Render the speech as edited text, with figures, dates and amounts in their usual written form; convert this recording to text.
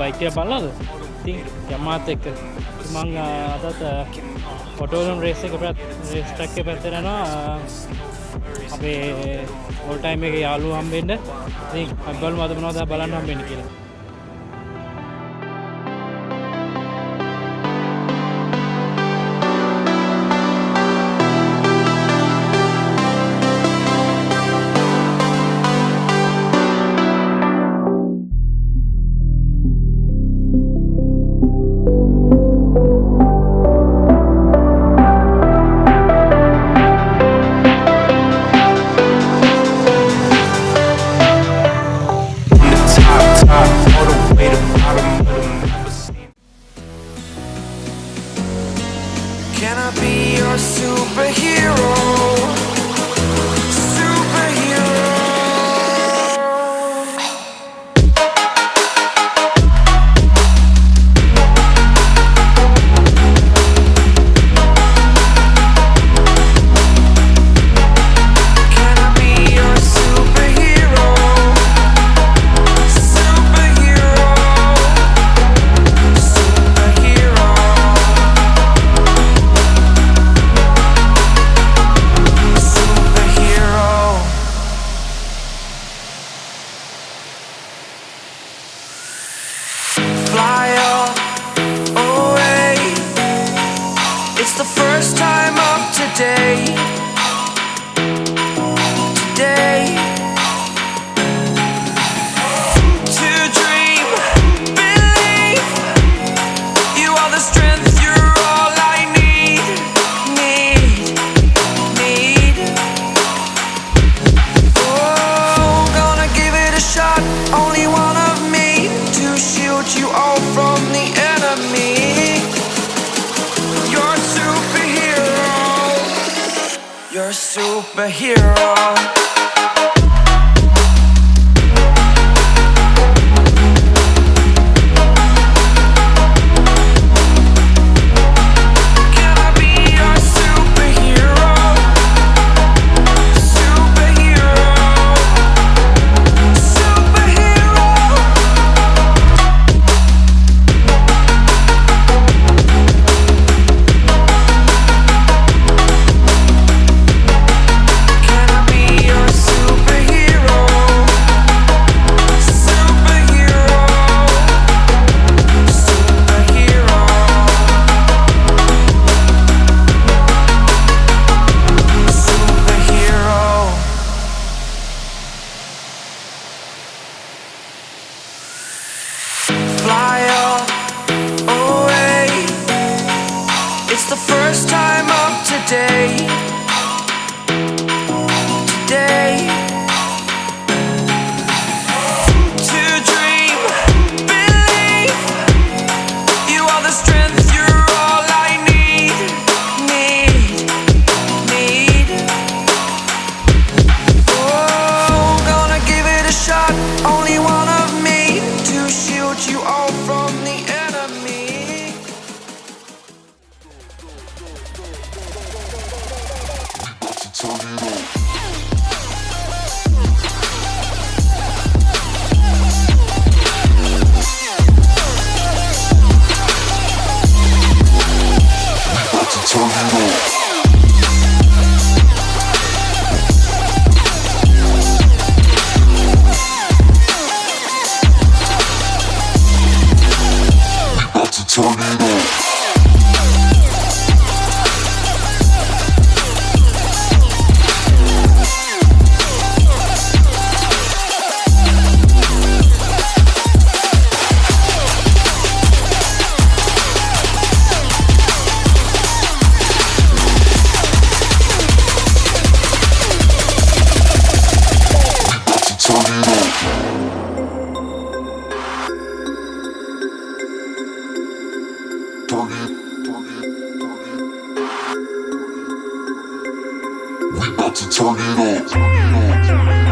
Bike එක බලනවද? ඉතින් යමාත් එක්ක මම අදත් Autodome රේස් එක රේස් ට්‍රැක් එක පැත්තට යනවා අපේ ඕල් ටයිම් එකේ යාළුවෝ හම්බෙන්න. ඉතින් අපි බලමු අද මොනවද බලන්න හම්බෙන්නේ කියලා. Can I be your superhero? Superhero. Can I be your superhero? Superhero. Superhero. Fly away. It's the first time of today. Today. To dream, believe. You are the strength, you're all I need. Need. Oh, gonna give it a shot. Only one of me to shield you all from the enemy. You're a superhero. You're a superhero. Can I be your superhero? Superhero. Superhero. Can I be your superhero? Superhero. Superhero. Superhero. Fly away. It's the first time of today. Today. To dream, believe. You are the strength, you're all I need. Need. Oh, gonna give it a shot. Only one of me to shield you all from the enemy. We about to turn it up.